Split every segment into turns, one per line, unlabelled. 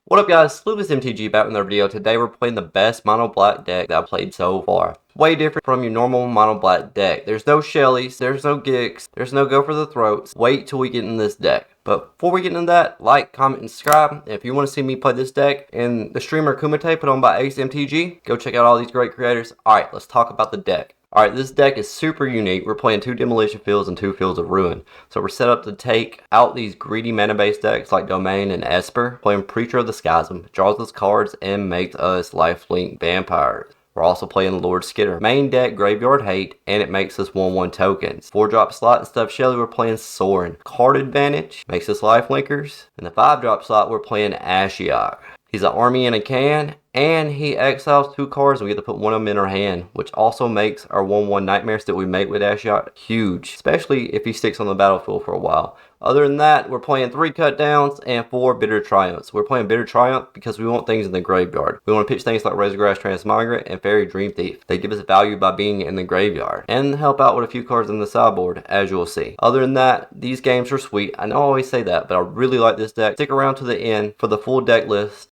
What up guys, Lucas MTG back with another video. Today we're playing the best mono black deck that I've played so far. Way different from your normal mono black deck. There's no Shellys, there's no Gicks, there's no Go for the Throats. Wait till we get in this deck. But before we get into that, like, comment, and subscribe. And if you want to see me play this deck and the streamer KUMITE put on by Ace MTG, go check out all these great creators. Alright, let's talk about the deck. Alright, this deck is super unique. We're playing 2 Demolition Fields and 2 Fields of Ruin. So we're set up to take out these greedy mana-based decks like Domain and Esper. Playing Preacher of the Schism, draws us cards and makes us lifelink vampires. We're also playing Lord Skitter. Main deck, Graveyard Hate, and it makes us 1/1 tokens. 4-drop slot and stuff Shelly, we're playing Sorin. Card Advantage, makes us lifelinkers. In the 5-drop slot, we're playing Ashiok. He's an army in a can, and he exiles 2 cards, and we get to put one of them in our hand, which also makes our 1/1 nightmares that we make with Ashiok huge, especially if he sticks on the battlefield for a while. Other than that, we're playing 3 cut downs and 4 bitter triumphs. We're playing bitter triumph because we want things in the graveyard. We want to pitch things like Razorgrass Transmigrant and Fairy Dream Thief. They give us value by being in the graveyard and help out with a few cards in the sideboard, as you'll see. Other than that, these games are sweet. I know I always say that, but I really like this deck. Stick around to the end for the full deck list.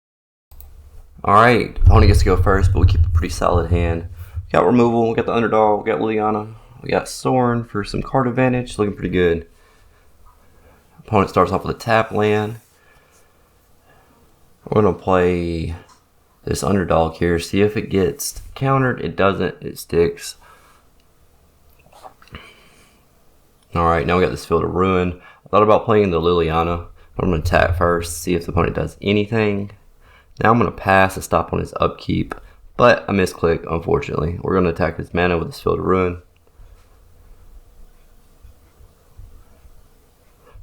Alright, opponent gets to go first, but we keep a pretty solid hand. We got removal, we got the underdog, we got Liliana, we got Sorin for some card advantage, looking pretty good. Opponent starts off with a tap land. We're going to play this underdog here, see if it gets countered. It doesn't, it sticks. Alright, now we got this Field of Ruin. I thought about playing the Liliana, but I'm going to tap first, see if the opponent does anything. Now I'm going to pass a stop on his upkeep, but I misclick, unfortunately. We're going to attack his mana with this Field of Ruin.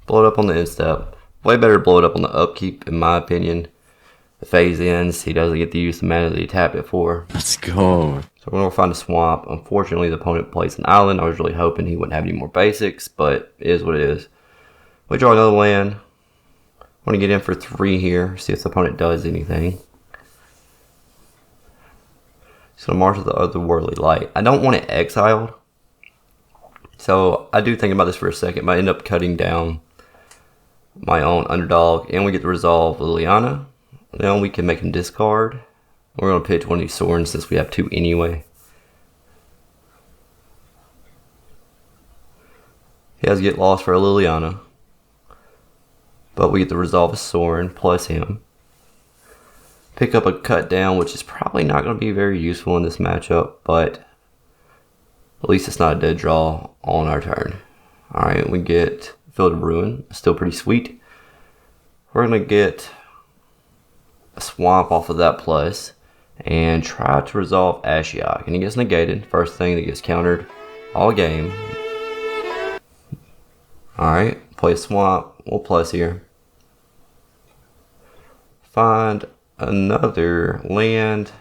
Blow it up on the end step. Way better to blow it up on the upkeep, in my opinion. The phase ends, he doesn't get to use the mana that he tapped it for.
Let's go.
So we're going to find a swamp. Unfortunately, the opponent plays an island. I was really hoping he wouldn't have any more basics, but it is what it is. We draw another land. I'm going to get in for 3 here, see if the opponent does anything. So march with the Otherworldly Light. I don't want it exiled. So I do think about this for a second, but I end up cutting down my own underdog, and we get to resolve Liliana. Now we can make him discard. We're going to pitch one of these Sorins since we have 2 anyway. He has to get lost for a Liliana. But we get to resolve a Sorin plus him. Pick up a cut down, which is probably not going to be very useful in this matchup, but at least it's not a dead draw on our turn. Alright, we get Field of Ruin. Still pretty sweet. We're going to get a swamp off of that plus and try to resolve Ashiok. And he gets negated. First thing that gets countered all game. Alright, play a swamp. We'll plus here. Find another land.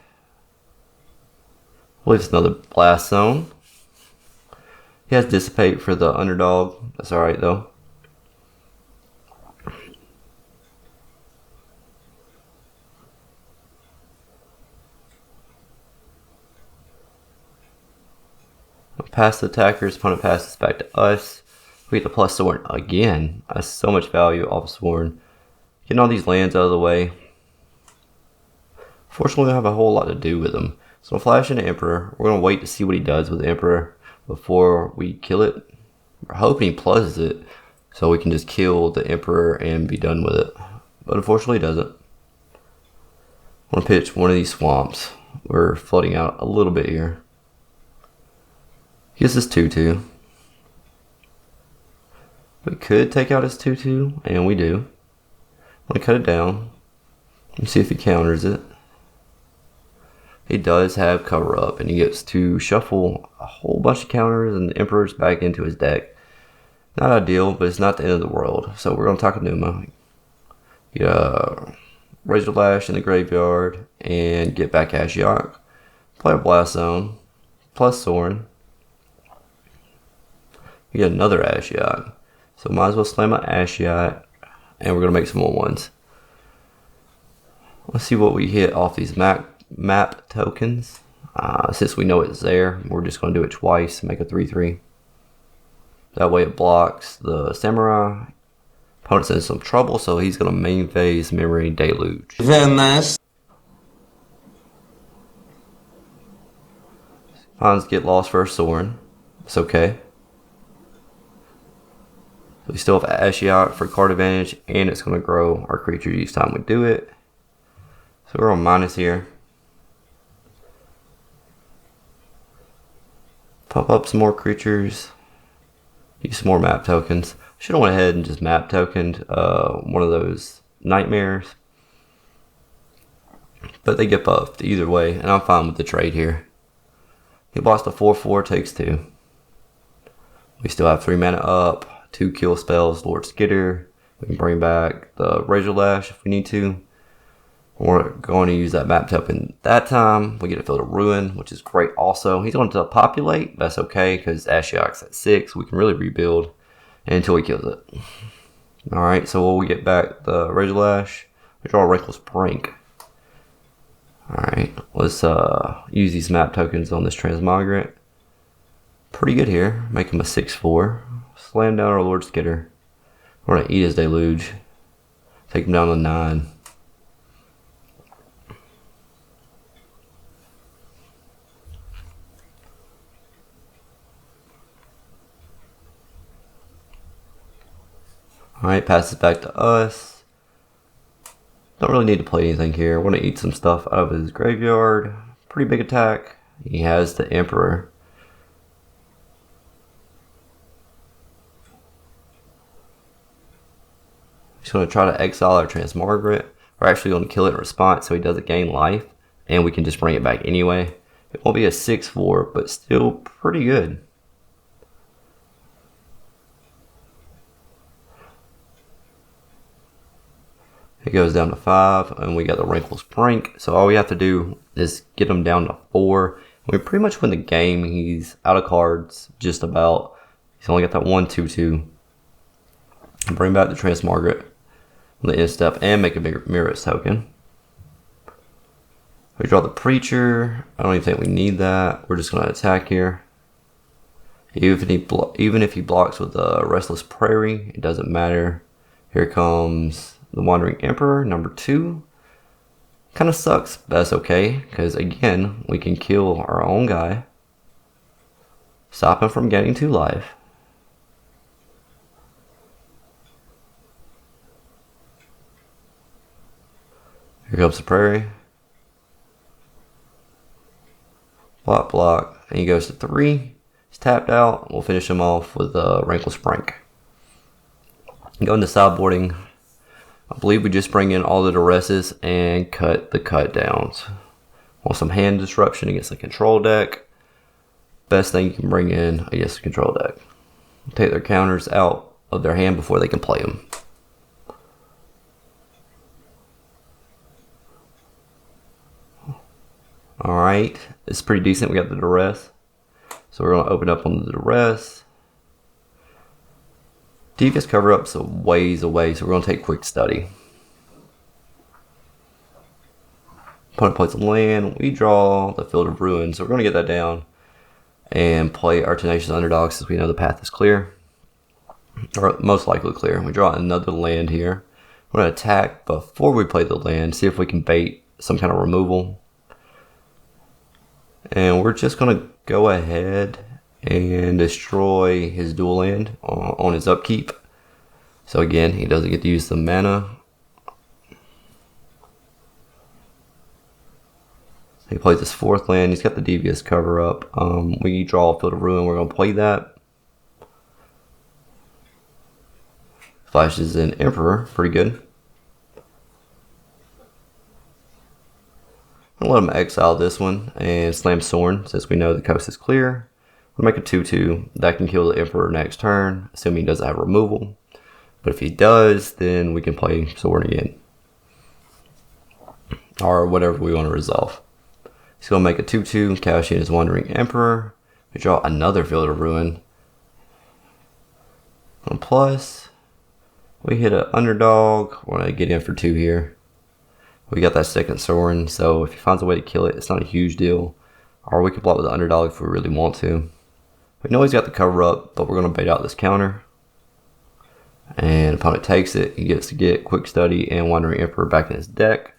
I believe it's another blast zone. He has Dissipate for the underdog. That's alright though. Pass the attackers, opponent passes back to us. We get the plus Sorin again. That's so much value off of Sorin. Getting all these lands out of the way. Fortunately, we don't have a whole lot to do with them. So I'll flash into Emperor. We're going to wait to see what he does with the Emperor before we kill it. We're hoping he pluses it so we can just kill the Emperor and be done with it. But unfortunately, he doesn't. I want to pitch one of these swamps. We're flooding out a little bit here. He gets this 2/2. We could take out his 2/2, and we do. I'm going to cut it down and see if he counters it. He does have cover up, and he gets to shuffle a whole bunch of counters and the Emperor's back into his deck. Not ideal, but it's not the end of the world. So we're going to Takanuma. Get a Razor Lash in the graveyard and get back Ashiok. Play a Blast Zone plus Sorin. We get another Ashiok. So might as well slam my Ashiok, and we're going to make some more ones. Let's see what we hit off these map tokens. Since we know it's there, we're just going to do it twice and make a 3/3. That way it blocks the Samurai, Opponent's in some trouble, so he's going to main phase Memory Deluge.
Very nice.
Finds Get Lost for Soren. It's okay. We still have Ashiok for card advantage, and it's going to grow our creature each time we do it. So we're on minus here. Pop up some more creatures. Use some more map tokens. Should have went ahead and just map tokened one of those nightmares. But they get buffed either way, and I'm fine with the trade here. He lost a 4/4, takes 2. We still have 3 mana up. 2 kill spells, Lord Skitter. We can bring back the Razor Lash if we need to. We're going to use that map token that time. We get a Field of Ruin, which is great also. He's going to populate. That's okay because Ashiok's at 6. We can really rebuild until he kills it. Alright, so we'll get back the Razor Lash. We draw a Reckless Brink. Alright, let's use these map tokens on this Transmogrant. Pretty good here. Make him a 6/4. Slam down our Lord Skitter. We're going to eat his Deluge. Take him down to 9. Alright, passes back to us. Don't really need to play anything here. We're going to eat some stuff out of his graveyard. Pretty big attack. He has the Emperor. He's going to try to exile our Transmogrant. We're actually going to kill it in response so he doesn't gain life. And we can just bring it back anyway. It won't be a 6/4, but still pretty good. It goes down to 5, and we got the Reckless Brink. So all we have to do is get him down to 4. We pretty much win the game. He's out of cards, just about. He's only got that 1/2/2. Bring back the Transmogrant, the end step, and make a bigger Mirror's token. We draw the Preacher. I don't even think we need that. We're just going to attack here. Even if he blocks with the Restless Prairie, it doesn't matter. Here comes the Wandering Emperor, number 2. Kind of sucks, but that's okay, because again, we can kill our own guy. Stop him from getting 2 life. Here comes the Prairie. Block, block, and he goes to 3. He's tapped out. We'll finish him off with a Reckless Brink. Going to sideboarding. I believe we just bring in all the duresses and cut the cut downs. Want some hand disruption against the control deck. Best thing you can bring in against the control deck. Take their counters out of their hand before they can play them. Alright, it's pretty decent. We got the duress. So we're going to open up on the duress. Devious cover-up's a ways away, so we're going to take Quick Study. Opponent plays a land. We draw the Field of Ruin, so we're going to get that down and play our Tenacious Underdog since we know the path is clear. Or most likely clear. We draw another land here. We're going to attack before we play the land, see if we can bait some kind of removal. And we're just going to go ahead and destroy his dual land on his upkeep. So again, he doesn't get to use the mana. He plays his 4th land. He's got the Devious cover up. We draw a Field of Ruin. We're going to play that. Flashes in Emperor. Pretty good. I'm going to let him exile this one and slam Soren since we know the coast is clear. We'll make a 2/2. That can kill the Emperor next turn, assuming he doesn't have removal. But if he does, then we can play Soren again. Or whatever we want to resolve. He's going to make a 2/2, cash in his Wandering Emperor. We draw another Field of Ruin. And plus, we hit an underdog. We're going to get in for 2 here. We got that second Soren, so if he finds a way to kill it, it's not a huge deal. Or we can block with the underdog if we really want to. We know he's got the cover up, but we're going to bait out this counter. And opponent takes it. He gets to get Quick Study and Wandering Emperor back in his deck.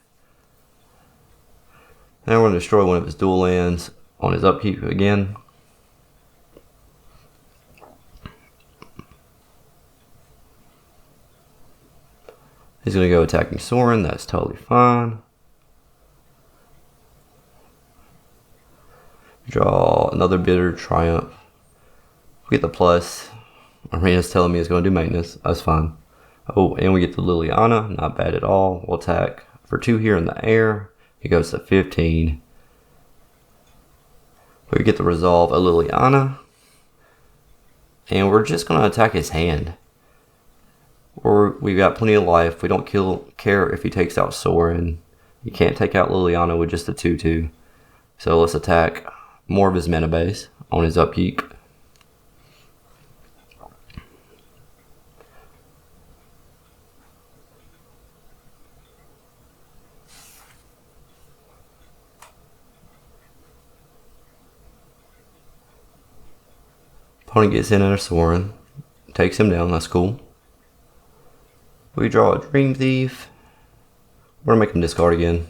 Then we're going to destroy one of his dual lands on his upkeep again. He's going to go attacking Sorin. That's totally fine. Draw another Bitter Triumph. We get the plus. Arena's telling me it's going to do maintenance. That's fine. Oh, and we get the Liliana. Not bad at all. We'll attack for 2 here in the air. He goes to 15. We get to resolve a Liliana. And we're just going to attack his hand. We've got plenty of life. We don't care if he takes out Sorin. You can't take out Liliana with just a 2/2. So let's attack more of his mana base on his upkeep. Opponent gets in under Sorin, takes him down. That's cool. We draw a Dream Thief. We're gonna make him discard again.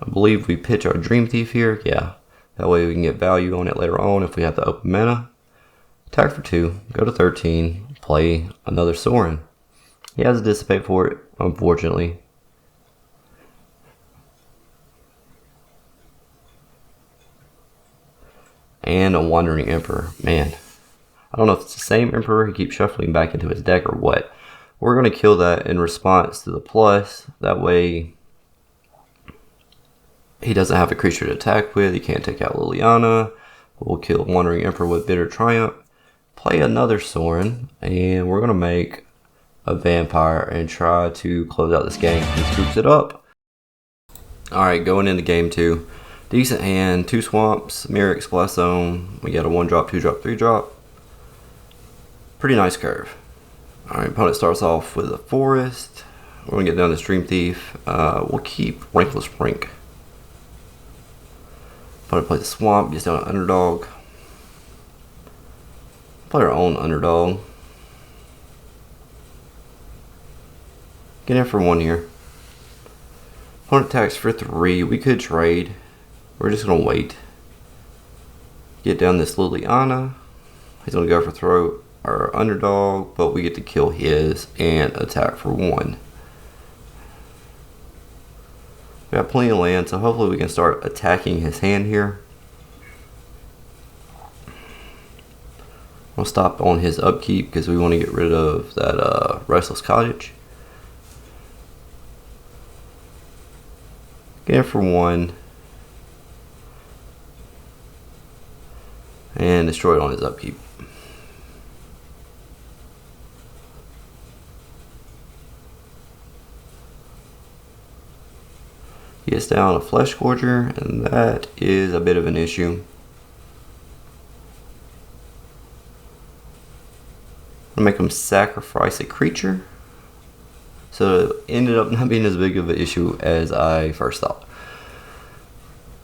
I believe we pitch our Dream Thief here. Yeah, that way we can get value on it later on if we have the open mana. Attack for 2, go to 13, play another Sorin. He has to dissipate for it, unfortunately. And a Wandering Emperor. Man, I don't know if it's the same Emperor he keeps shuffling back into his deck or what. We're going to kill that in response to the plus. That way he doesn't have a creature to attack with. He can't take out Liliana. We'll kill Wandering Emperor with Bitter Triumph. Play another Sorin. And we're going to make a Vampire and try to close out this game. He scoops it up. Alright, going into game 2. Decent hand, 2 swamps, Mirac's Blast Zone. We got a 1-drop, 2-drop, 3-drop. Pretty nice curve. Alright, opponent starts off with a forest. We're going to get down to Dream Thief. We'll keep Rankless Brink. Opponent plays a swamp, gets down an underdog. Play our own underdog. Get in for 1 here. Opponent attacks for 3. We could trade. We're just going to wait. Get down this Liliana. He's going to go for throw our underdog, but we get to kill his and attack for 1. We got plenty of land, so hopefully we can start attacking his hand here. We'll stop on his upkeep because we want to get rid of that Restless Cottage. Get in for 1. And destroy it on his upkeep. He gets down a Flesh Gorger, and that is a bit of an issue. I'm gonna make him sacrifice a creature. So it ended up not being as big of an issue as I first thought.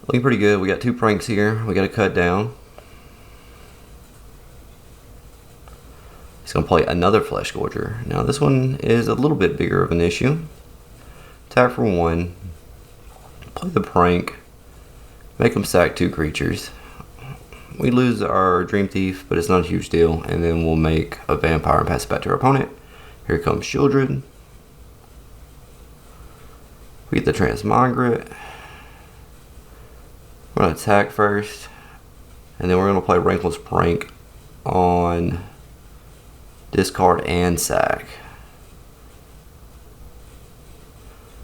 Looking pretty good. We got 2 pranks here. We got to cut down. He's going to play another Flesh Gorger. Now this one is a little bit bigger of an issue. Attack for 1. Play the prank. Make him sack 2 creatures. We lose our Dream Thief, but it's not a huge deal. And then we'll make a Vampire and pass it back to our opponent. Here comes Children. We get the Transmograte. We're going to attack first. And then we're going to play Rankless Prank on discard and sack.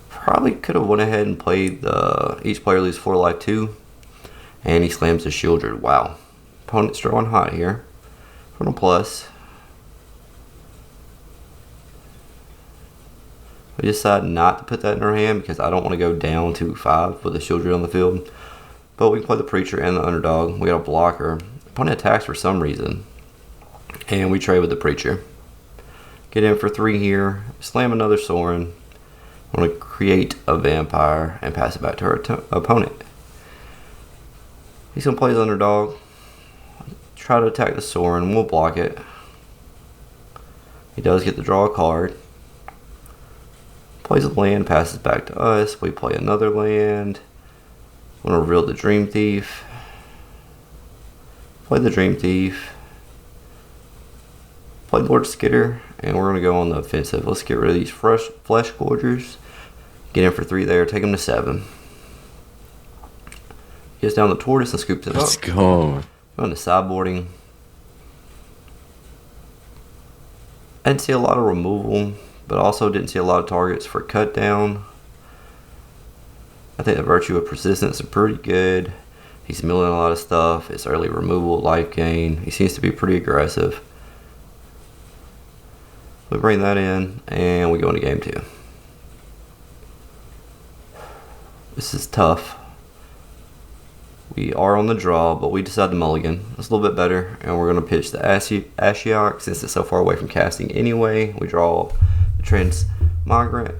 Probably could have went ahead and played the each player loses 4 life 2. And he slams the Shieldred. Wow. Opponent's drawing hot here. From a plus. We decide not to put that in our hand because I don't want to go down to 5 with the Shieldred on the field. But we can play the Preacher and the Underdog. We got a blocker. Opponent attacks for some reason. And we trade with the Preacher. Get in for 3 here. Slam another Sorin. I want to create a Vampire and pass it back to our opponent. He's going to play his Underdog. try to attack the Sorin. We'll block it. He does get to draw a card. Plays a land, passes back to us. We play another land. I'm going to reveal the Dream Thief. Play the Dream Thief. Play Lord Skitter. And we're going to go on the offensive. Let's get rid of these Flesh Gorgers. Get in for 3 there. Take him to 7. Gets down the Tortoise and scoops it up.
Let's go.
Going to sideboarding. I didn't see a lot of removal, but also didn't see a lot of targets for cut down. I think the Virtue of Persistence is pretty good. He's milling a lot of stuff. It's early removal, life gain. He seems to be pretty aggressive. We bring that in, and we go into game 2. This is tough. We are on the draw, but we decide to mulligan. It's a little bit better, and we're going to pitch the Ashiok since it's so far away from casting anyway. We draw the Transmigrant.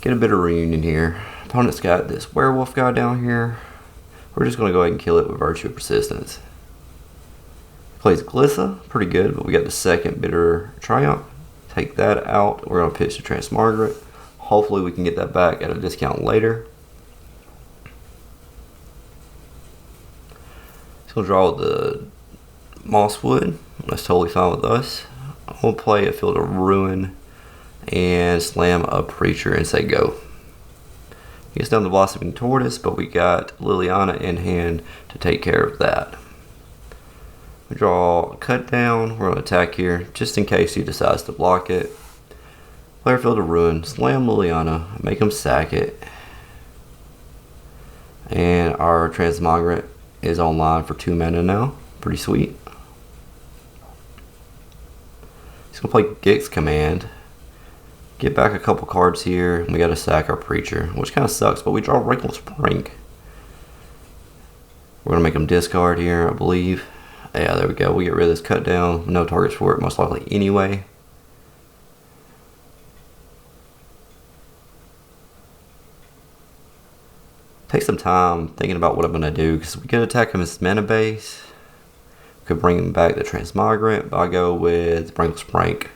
Get a bit of reunion here. Opponent's got this werewolf guy down here. We're just going to go ahead and kill it with Virtue of Persistence. Plays Glissa, pretty good, but we got the second Bitter Triumph. Take that out. We're going to pitch the Transmigrant. Hopefully we can get that back at a discount later. He's going to draw the Mosswood. That's totally fine with us. We'll play a Field of Ruin and slam a Preacher and say go. He gets down the Blossoming Tortoise, but we got Liliana in hand to take care of that. We draw a Cut Down. We're going to attack here just in case he decides to block it. Play our Field of Ruin, slam Liliana, make him sack it. And our Transmigrant is online for 2 mana now. Pretty sweet. He's going to play Gix Command. Get back a couple cards here. We got to sack our Preacher, which kind of sucks, but we draw Wrinkle Sprink. We're going to make him discard here, I believe. Yeah, there we go. We get rid of this Cut Down. No targets for it, most likely anyway. Take some time thinking about what I'm going to do, because we could attack him as mana base. We could bring him back the Transmigrant, but I go with Wrinkle Sprink.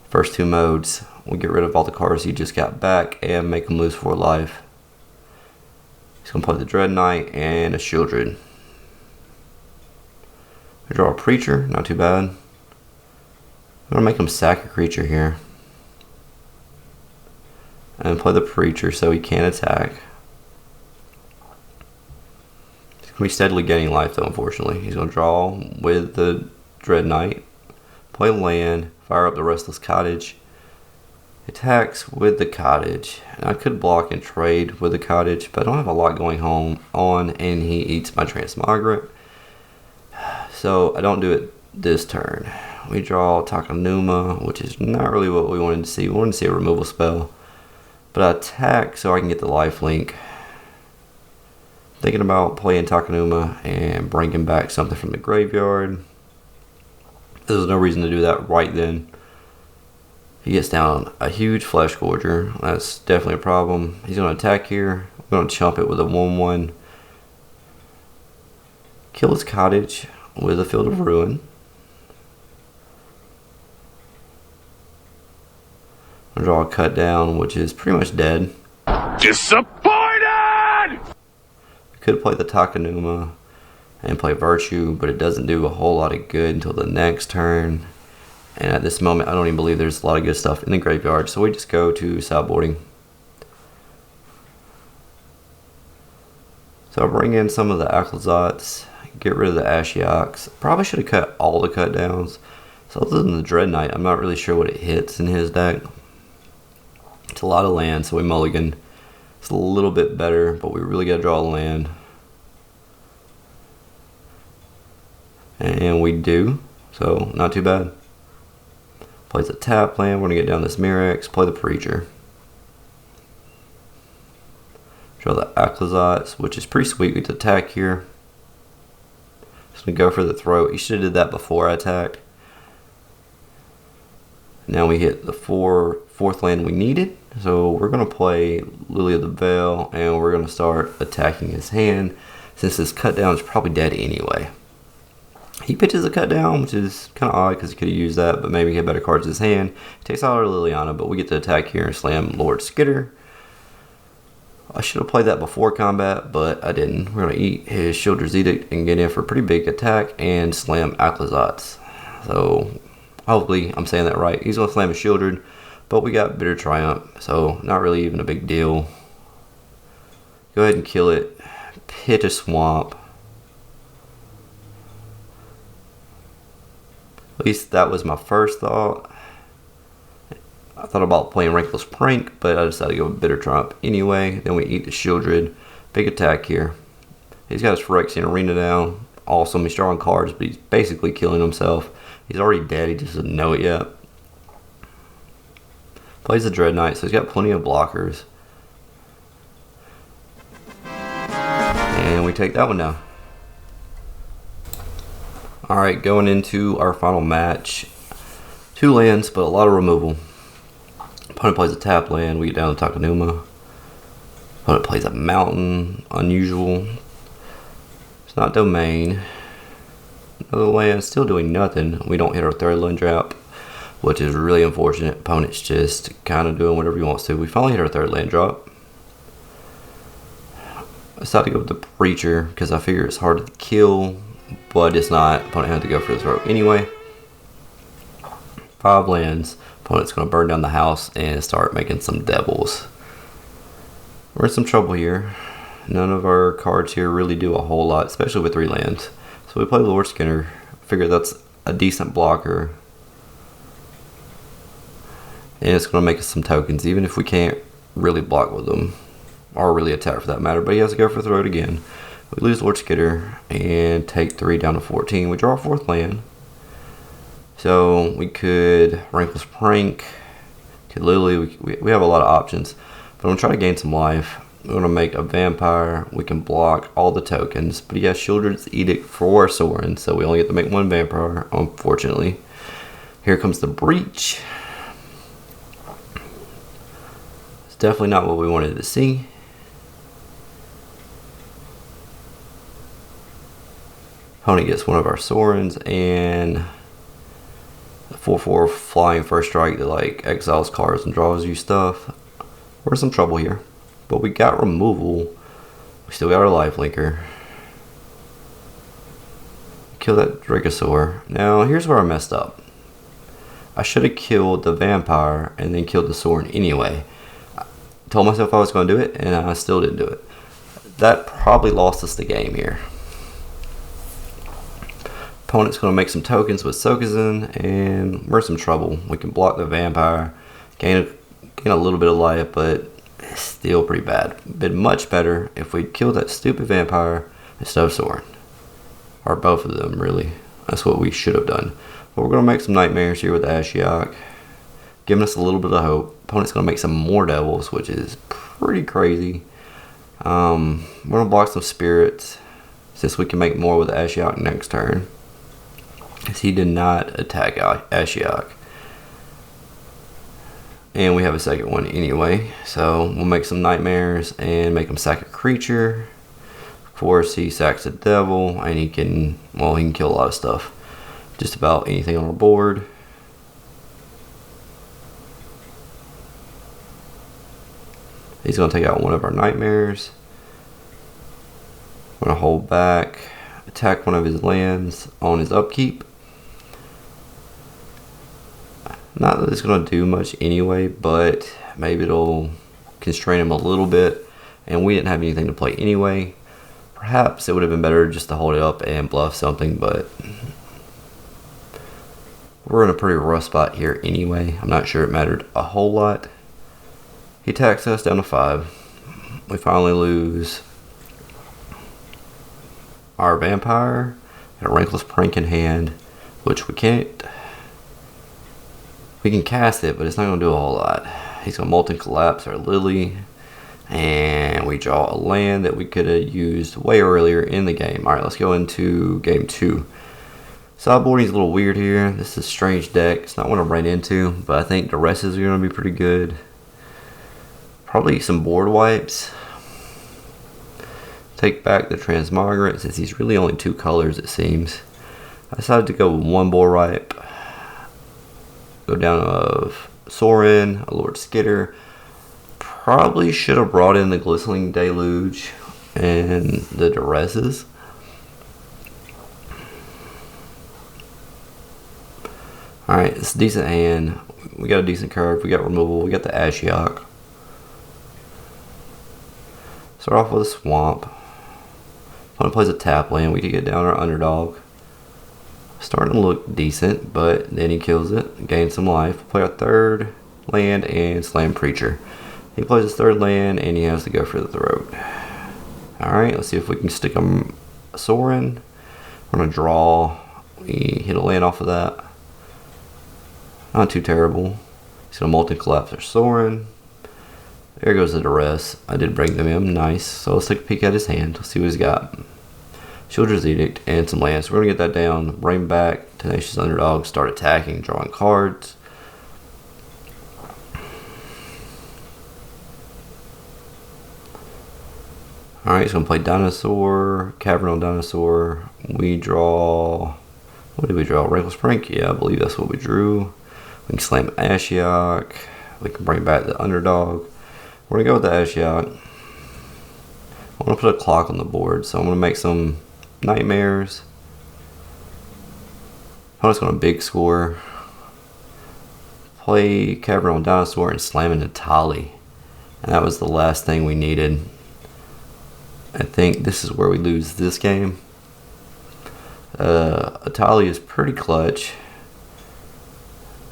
First 2 modes, we get rid of all the cards he just got back and make him lose 4 life. He's going to play the Dread Knight and a Shieldred. We draw a Preacher, not too bad. I'm going to make him sack a creature here. And play the Preacher so he can't attack. He's going to be steadily gaining life though, unfortunately. He's going to draw with the Dread Knight. Play land. Fire up the Restless Cottage. Attacks with the Cottage. And I could block and trade with the Cottage, but I don't have a lot going on, and he eats my Transmigrant. So I don't do it this turn. We draw Takanuma, which is not really what we wanted to see. We wanted to see a removal spell. But I attack so I can get the lifelink. Thinking about playing Takanuma and bringing back something from the graveyard. There's no reason to do that right then. He gets down a huge Flesh Gorger. That's definitely a problem. He's going to attack here. We're going to chump it with a 1/1. Kill his Cottage with a Field of Ruin. I'll draw a Cut Down, which is pretty much dead.
Disappointed!
We could play the Takanuma and play Virtue, but it doesn't do a whole lot of good until the next turn. And at this moment, I don't even believe there's a lot of good stuff in the graveyard, so we just go to sideboarding. So I'll bring in some of the Aclazotz, get rid of the Ashioks. Probably should have cut all the cut downs. So other than the Dread Knight, I'm not really sure what it hits in his deck. It's a lot of land, so we mulligan. It's a little bit better, but we really got to draw a land. And we do, so not too bad. Plays a tap land. We're going to get down this Mirex, play the Preacher. Draw the Aclazotz, which is pretty sweet with the attack here. Just going to go for the throat. You should have did that before I attacked. Now we hit the fourth land we needed. So we're going to play Lily of the Veil, and we're going to start attacking his hand. since his cut down is probably dead anyway. He pitches a cut down, which is kind of odd because he could have used that, but maybe he had better cards in his hand. He takes out our Liliana, but we get to attack here and slam Lord Skitter. I should have played that before combat, but I didn't. We're going to eat his Shieldred's Edict and get in for a pretty big attack and slam Aclazotz. So, hopefully I'm saying that right. He's going to slam a Shieldred, but we got Bitter Triumph, so not really even a big deal. Go ahead and kill it. Pitch a Swamp. At least that was my first thought. I thought about playing Rankless Prank, but I decided to go with Bitter Triumph anyway. Then we eat the Shieldred. Big attack here. He's got his Phyrexian Arena down. Awesome. He's drawing cards, but he's basically killing himself. He's already dead. He just doesn't know it yet. Plays the Dread Knight, so he's got plenty of blockers. And we take that one down. Alright, going into our final match. 2 lands, but a lot of removal. Opponent plays a tap land, we get down to Takenuma. Opponent plays a mountain, unusual. It's not domain. Another land, still doing nothing. We don't hit our 3rd land drop, which is really unfortunate. Opponent's just kind of doing whatever he wants to. We finally hit our 3rd land drop. I decided to go with the Preacher because I figure it's hard to kill, but it's not. Opponent had to go for the throat anyway. 5 lands. Opponent's going to burn down the house and start making some devils. We're in some trouble here. None of our cards here really do a whole lot, especially with 3 lands. So we play Lord Skinner. Figure that's a decent blocker. And it's going to make us some tokens, even if we can't really block with them. Or really attack for that matter. But he has to go for the throat again. We lose Lord Skitter and take 3 down to 14. We draw a 4th land. So we could Rankless Prank. Could literally, we have a lot of options. But I'm going to try to gain some life. We're going to make a Vampire. We can block all the tokens. But he has Shieldred's Edict for Sorin. So we only get to make 1 Vampire, unfortunately. Here comes the Breach. It's definitely not what we wanted to see. Opponent gets one of our Sorins and a 4/4 flying first strike that like exiles cards and draws you stuff. We're in some trouble here, but we got removal. We still got our life linker. Kill that Dracosaur. Now here's where I messed up. I should have killed the Vampire and then killed the Sorin anyway. I told myself I was going to do it and I still didn't do it. That probably lost us the game here. Opponent's going to make some tokens with Sokuzin, and we're in some trouble. We can block the Vampire, gain a little bit of life, but it's still pretty bad. Been much better if we killed that stupid Vampire instead of Sorin. Or both of them, really. That's what we should have done. But we're going to make some Nightmares here with Ashiok, giving us a little bit of hope. Opponent's going to make some more Devils, which is pretty crazy. We're going to block some Spirits, since we can make more with Ashiok next turn. Because he did not attack Ashiok. And we have a second one anyway. So we'll make some Nightmares and make him sack a creature. Of course, he sacks a Devil. And he can kill a lot of stuff. Just about anything on our board. He's going to take out one of our Nightmares. We're going to hold back. Attack one of his lands on his upkeep. Not that it's going to do much anyway, but maybe it'll constrain him a little bit. And we didn't have anything to play anyway. Perhaps it would have been better just to hold it up and bluff something, but we're in a pretty rough spot here anyway. I'm not sure it mattered a whole lot. He attacks us down to 5. We finally lose our Vampire and a Rankless Prank in hand, which we can't. We can cast it, but it's not going to do a whole lot. He's going to Molten Collapse our Lily, and we draw a land that we could have used way earlier in the game. Alright, let's go into game 2. Sideboarding is a little weird here. This is a strange deck. It's not one I'm right into, but I think the rest is going to be pretty good. Probably some board wipes. Take back the transmogrant since he's really only 2 colors, it seems. I decided to go with 1 bull ripe. Go down of Sorin, a Lord Skitter. Probably should have brought in the Glistening Deluge and the Duresses. Alright, it's a decent hand. We got a decent curve. We got removal. We got the Ashiok. Start off with a Swamp. Opponent plays a tap land. We could get down our Underdog. Starting to look decent, but then he kills it. Gain some life. Play our 3rd land and Slam Preacher. He plays his 3rd land and he has to go for the throat. Alright, let's see if we can stick him a Sorin. We're going to draw. We hit a land off of that. Not too terrible. He's going to multi-collapse our Sorin. There goes the Duress. I did bring them in. Nice. So let's take a peek at his hand. Let's see what he's got. Shield's Edict and some lands. So we're going to get that down. Bring back Tenacious Underdog. Start attacking. Drawing cards. Alright, he's going to play Dinosaur. Cavernal Dinosaur. We draw... What did we draw? Reckless Prank? Yeah, I believe that's what we drew. We can slam Ashiok. We can bring back the Underdog. We're going to go with the Ashiok. I want to put a clock on the board, so I'm going to make some Nightmares. I'm just going to big score. Play Cavernal Dinosaur and slam into Tali. And that was the last thing we needed. I think this is where we lose this game. Tali is pretty clutch.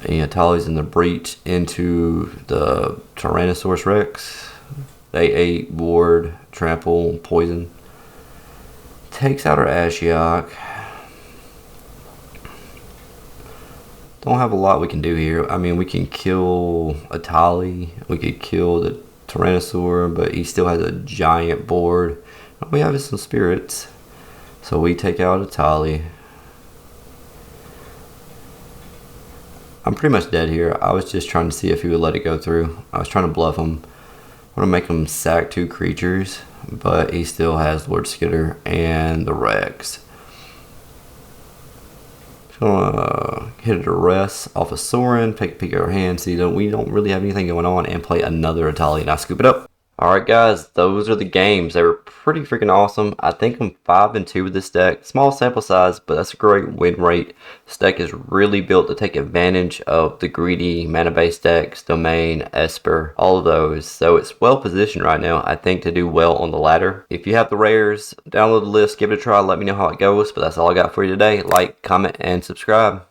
And Tali's in the breach into the Tyrannosaurus Rex. They 8 ward, trample, poison. Takes out our Ashiok. Don't have a lot we can do here. I mean, we can kill a Tali. We could kill the Tyrannosaur, but he still has a giant board. All we have is some spirits. So we take out a Tali. I'm pretty much dead here. I was just trying to see if he would let it go through. I was trying to bluff him. I'm going to make him sack 2 creatures, but he still has Lord Skitter and the Rex. Just going to hit a Duress off of Sorin, take a peek at our hand, see that we don't really have anything going on, and play another Atali, and I scoop it up. Alright guys, those are the games. They were pretty freaking awesome. I think I'm 5-2 with this deck. Small sample size, but that's a great win rate. This deck is really built to take advantage of the greedy mana-based decks, Domain, Esper, all of those. So it's well positioned right now, I think, to do well on the ladder. If you have the rares, download the list, give it a try, let me know how it goes. But that's all I got for you today. Like, comment, and subscribe.